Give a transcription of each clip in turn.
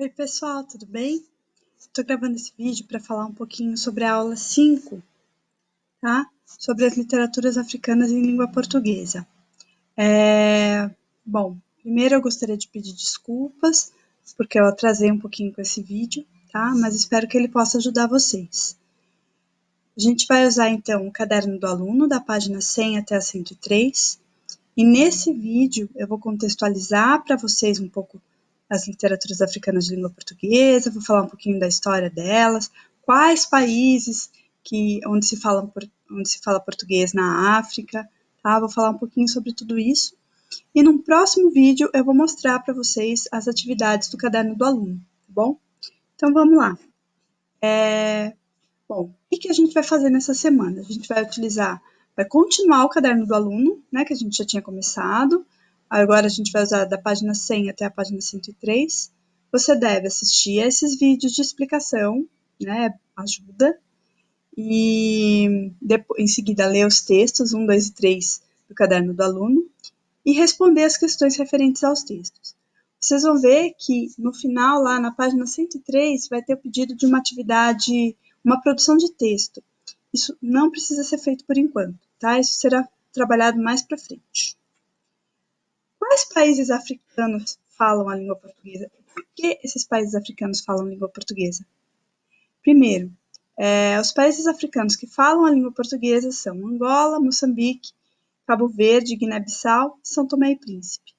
Oi, pessoal, tudo bem? Estou gravando esse vídeo para falar um pouquinho sobre a aula 5, tá? Sobre as literaturas africanas em língua portuguesa. Bom, primeiro eu gostaria de pedir desculpas, porque eu atrasei um pouquinho com esse vídeo, tá? Mas espero que ele possa ajudar vocês. A gente vai usar, então, o caderno do aluno, da página 100 até a 103, e nesse vídeo eu vou contextualizar para vocês um pouco as literaturas africanas de língua portuguesa, vou falar um pouquinho da história delas, quais países onde se fala português na África, tá? Vou falar um pouquinho sobre tudo isso. E no próximo vídeo eu vou mostrar para vocês as atividades do caderno do aluno, tá bom? Então vamos lá. Bom, o que a gente vai fazer nessa semana? A gente vai continuar o caderno do aluno, né, que a gente já tinha começado. Agora a gente vai usar da página 100 até a página 103. Você deve assistir a esses vídeos de explicação, né, ajuda. E depois, em seguida ler os textos 1, 2 e 3 do caderno do aluno e responder as questões referentes aos textos. Vocês vão ver que no final, lá na página 103, vai ter o pedido de uma atividade, uma produção de texto. Isso não precisa ser feito por enquanto, tá? Isso será trabalhado mais para frente. Quais países africanos falam a língua portuguesa? Por que esses países africanos falam língua portuguesa? Primeiro, os países africanos que falam a língua portuguesa são Angola, Moçambique, Cabo Verde, Guiné-Bissau, São Tomé e Príncipe.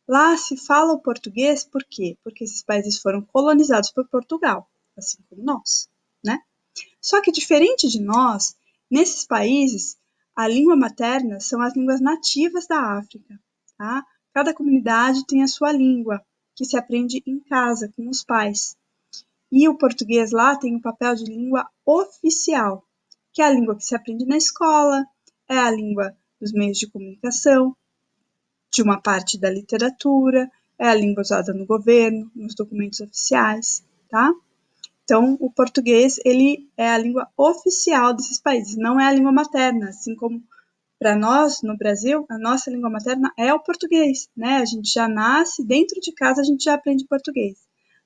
Lá se fala o português por quê? Porque esses países foram colonizados por Portugal, assim como nós, né? Só que diferente de nós, nesses países, a língua materna são as línguas nativas da África, tá? Cada comunidade tem a sua língua, que se aprende em casa, com os pais. E o português lá tem o papel de língua oficial, que é a língua que se aprende na escola, é a língua dos meios de comunicação, de uma parte da literatura, é a língua usada no governo, nos documentos oficiais, tá? Então, o português, ele é a língua oficial desses países, não é a língua materna, assim como para nós, no Brasil, a nossa língua materna é o português, né? A gente já nasce, dentro de casa a gente já aprende português.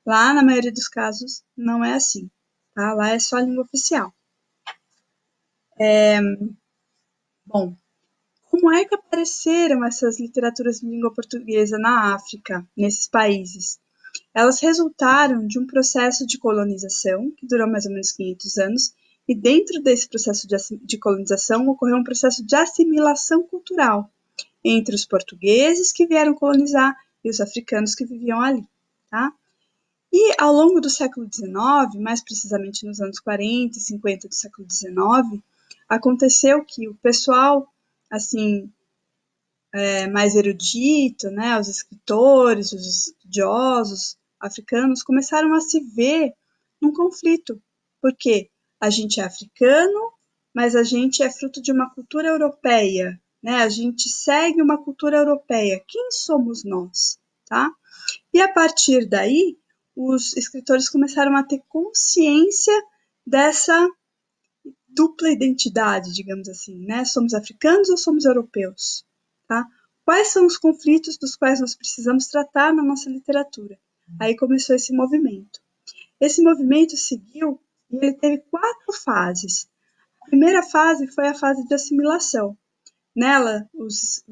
Lá, na maioria dos casos, não é assim, tá? Lá é só a língua oficial. Bom, como é que apareceram essas literaturas de língua portuguesa na África, nesses países? Elas resultaram de um processo de colonização que durou mais ou menos 500 anos, e dentro desse processo de colonização ocorreu um processo de assimilação cultural entre os portugueses que vieram colonizar e os africanos que viviam ali, tá? E ao longo do século XIX, mais precisamente nos anos 40 e 50 do século XIX, aconteceu que o pessoal, assim, mais erudito, né, os escritores, os estudiosos africanos começaram a se ver num conflito, porque a gente é africano, mas a gente é fruto de uma cultura europeia, né? A gente segue uma cultura europeia. Quem somos nós, tá? E a partir daí, os escritores começaram a ter consciência dessa dupla identidade, digamos assim, né? Somos africanos ou somos europeus, tá? Quais são os conflitos dos quais nós precisamos tratar na nossa literatura? Aí começou esse movimento. Esse movimento seguiu e ele teve 4 fases. A primeira fase foi a fase de assimilação. Nela, os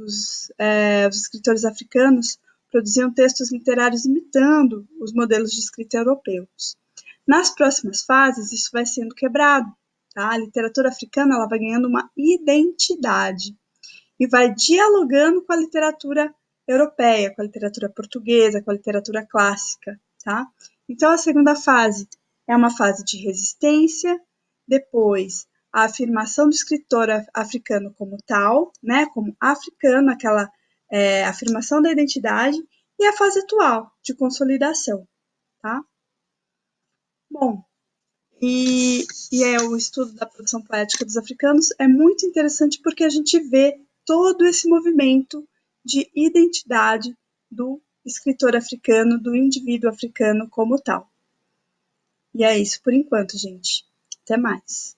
escritores africanos produziam textos literários imitando os modelos de escrita europeus. Nas próximas fases, isso vai sendo quebrado. Tá? A literatura africana ela vai ganhando uma identidade e vai dialogando com a literatura europeia, com a literatura portuguesa, com a literatura clássica. Tá? Então, a segunda fase é uma fase de resistência, depois a afirmação do escritor africano como tal, né, como africano, aquela afirmação da identidade, e a fase atual, de consolidação. Tá? Bom, e o estudo da produção poética dos africanos é muito interessante porque a gente vê todo esse movimento de identidade do escritor africano, do indivíduo africano como tal. E é isso por enquanto, gente. Até mais.